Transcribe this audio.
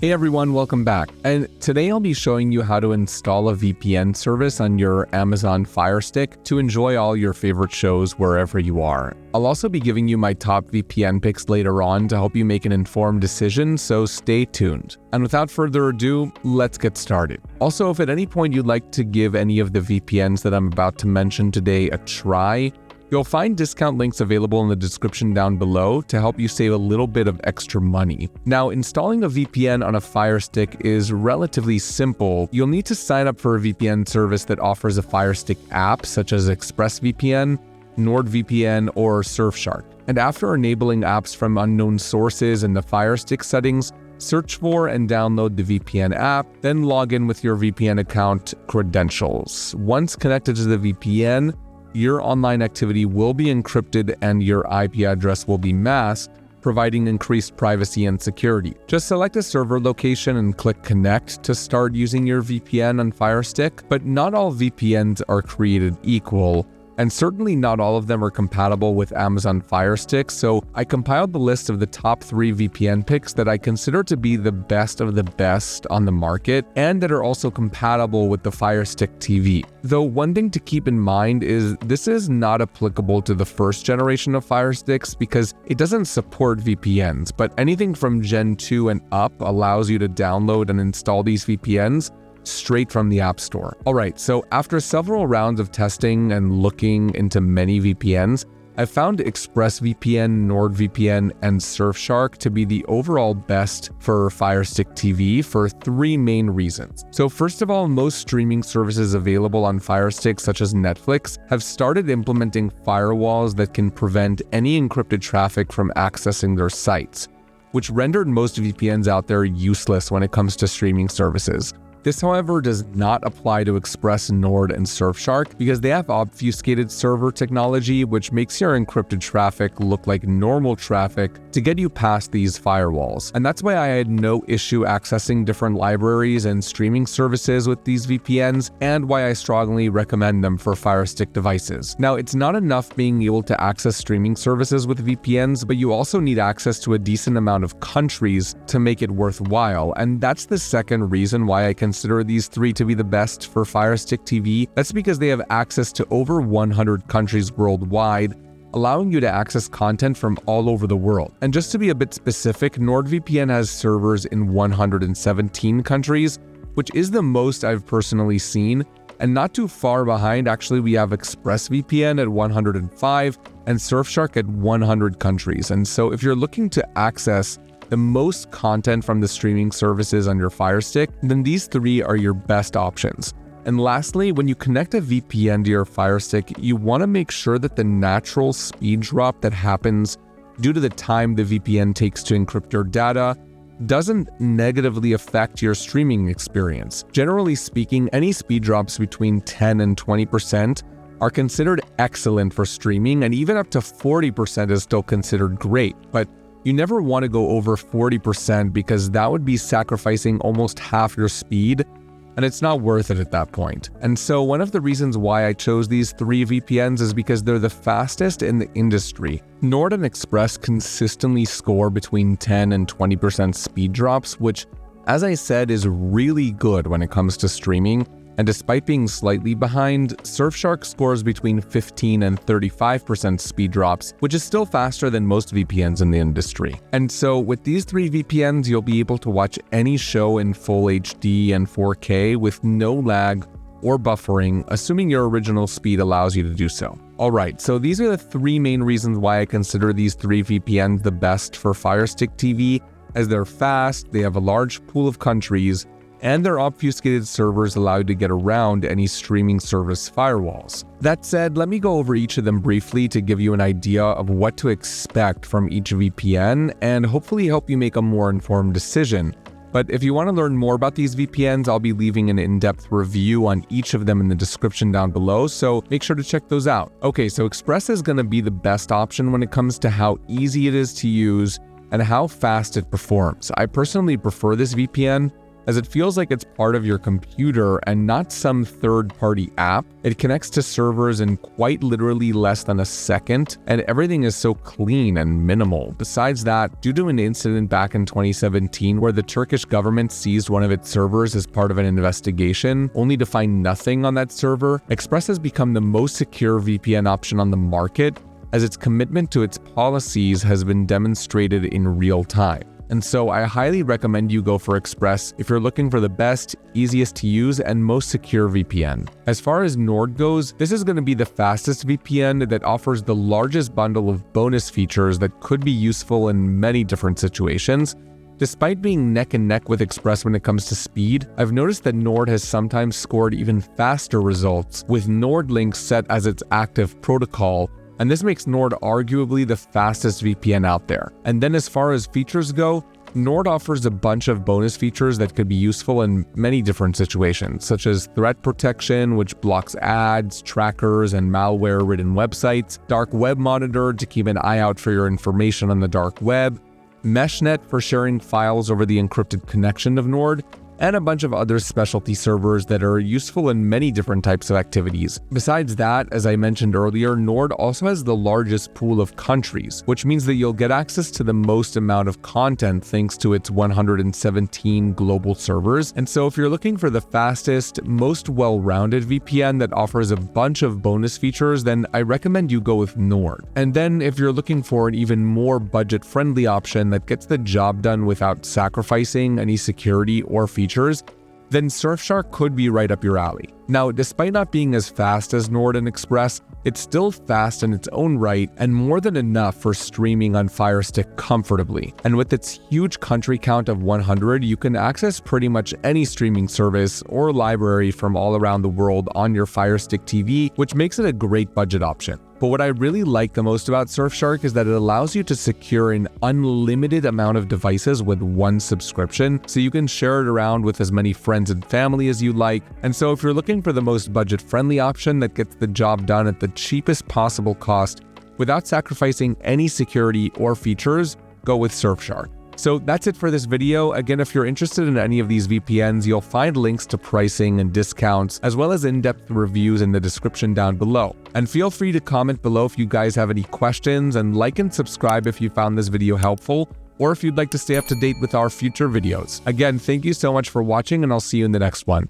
Hey everyone, welcome back. And today I'll be showing you how to install a VPN service on your Amazon Fire Stick to enjoy all your favorite shows wherever you are. I'll also be giving you my top VPN picks later on to help you make an informed decision, so stay tuned. And without further ado, let's get started. Also, if at any point you'd like to give any of the VPNs that I'm about to mention today a try, you'll find discount links available in the description down below to help you save a little bit of extra money. Now, installing a VPN on a Fire Stick is relatively simple. You'll need to sign up for a VPN service that offers a Fire Stick app such as ExpressVPN, NordVPN, or Surfshark. And after enabling apps from unknown sources in the Fire Stick settings, search for and download the VPN app, then log in with your VPN account credentials. Once connected to the VPN, your online activity will be encrypted and your IP address will be masked, providing increased privacy and security. Just select a server location and click Connect to start using your VPN on Fire Stick, but not all VPNs are created equal, and certainly not all of them are compatible with Amazon Fire Stick, so I compiled the list of the top 3 VPN picks that I consider to be the best of the best on the market and that are also compatible with the Firestick TV. Though one thing to keep in mind is this is not applicable to the first generation of Fire Sticks because it doesn't support VPNs, but anything from Gen 2 and up allows you to download and install these VPNs straight from the App Store. Alright, so after several rounds of testing and looking into many VPNs, I found ExpressVPN, NordVPN, and Surfshark to be the overall best for Firestick TV for 3 main reasons. So first of all, most streaming services available on Fire Stick, such as Netflix, have started implementing firewalls that can prevent any encrypted traffic from accessing their sites, which rendered most VPNs out there useless when it comes to streaming services. This, however, does not apply to Express, Nord, and Surfshark because they have obfuscated server technology, which makes your encrypted traffic look like normal traffic to get you past these firewalls. And that's why I had no issue accessing different libraries and streaming services with these VPNs, and why I strongly recommend them for Fire Stick devices. Now, it's not enough being able to access streaming services with VPNs, but you also need access to a decent amount of countries to make it worthwhile, and that's the second reason why I consider these 3 to be the best for Firestick TV. That's because they have access to over 100 countries worldwide, allowing you to access content from all over the world. And just to be a bit specific, NordVPN has servers in 117 countries, which is the most I've personally seen. And not too far behind, actually, we have ExpressVPN at 105 and Surfshark at 100 countries. And so if you're looking to access the most content from the streaming services on your Fire Stick, then these 3 are your best options. And lastly, when you connect a VPN to your Fire Stick, you want to make sure that the natural speed drop that happens due to the time the VPN takes to encrypt your data doesn't negatively affect your streaming experience. Generally speaking, any speed drops between 10 and 20% are considered excellent for streaming, and even up to 40% is still considered great. But you never want to go over 40% because that would be sacrificing almost half your speed, and it's not worth it at that point. And so one of the reasons why I chose these 3 VPNs is because they're the fastest in the industry. Nord and Express consistently score between 10 and 20% speed drops, which, as I said, is really good when it comes to streaming. And despite being slightly behind, Surfshark scores between 15 and 35% speed drops, which is still faster than most VPNs in the industry. And so with these 3 VPNs, you'll be able to watch any show in full HD and 4K with no lag or buffering, assuming your original speed allows you to do so. Alright, so these are the 3 main reasons why I consider these 3 VPNs the best for Firestick TV, as they're fast, they have a large pool of countries, and their obfuscated servers allow you to get around any streaming service firewalls. That said, let me go over each of them briefly to give you an idea of what to expect from each VPN and hopefully help you make a more informed decision. But if you want to learn more about these VPNs, I'll be leaving an in-depth review on each of them in the description down below, so make sure to check those out. Okay, so Express is going to be the best option when it comes to how easy it is to use and how fast it performs. I personally prefer this VPN as it feels like it's part of your computer and not some third-party app. It connects to servers in quite literally less than a second, and everything is so clean and minimal. Besides that, due to an incident back in 2017 where the Turkish government seized one of its servers as part of an investigation, only to find nothing on that server, Express has become the most secure VPN option on the market, as its commitment to its policies has been demonstrated in real time. And so I highly recommend you go for Express if you're looking for the best, easiest to use, and most secure VPN. As far as Nord goes, this is going to be the fastest VPN that offers the largest bundle of bonus features that could be useful in many different situations. Despite being neck and neck with Express when it comes to speed, I've noticed that Nord has sometimes scored even faster results, with Nord links set as its active protocol, and this makes Nord arguably the fastest VPN out there. And then as far as features go, Nord offers a bunch of bonus features that could be useful in many different situations, such as threat protection, which blocks ads, trackers, and malware-ridden websites, dark web monitor to keep an eye out for your information on the dark web, meshnet for sharing files over the encrypted connection of Nord, and a bunch of other specialty servers that are useful in many different types of activities. Besides that, as I mentioned earlier, Nord also has the largest pool of countries, which means that you'll get access to the most amount of content thanks to its 117 global servers. And so if you're looking for the fastest, most well-rounded VPN that offers a bunch of bonus features, then I recommend you go with Nord. And then if you're looking for an even more budget-friendly option that gets the job done without sacrificing any security or features, then Surfshark could be right up your alley. Now, despite not being as fast as Nord and Express, it's still fast in its own right and more than enough for streaming on Firestick comfortably. And with its huge country count of 100, you can access pretty much any streaming service or library from all around the world on your Firestick TV, which makes it a great budget option. But what I really like the most about Surfshark is that it allows you to secure an unlimited amount of devices with one subscription, so you can share it around with as many friends and family as you like. And so if you're looking for the most budget-friendly option that gets the job done at the cheapest possible cost without sacrificing any security or features, go with Surfshark. So that's it for this video. Again, if you're interested in any of these VPNs, you'll find links to pricing and discounts, as well as in-depth reviews in the description down below. And feel free to comment below if you guys have any questions, and like and subscribe if you found this video helpful, or if you'd like to stay up to date with our future videos. Again, thank you so much for watching, and I'll see you in the next one.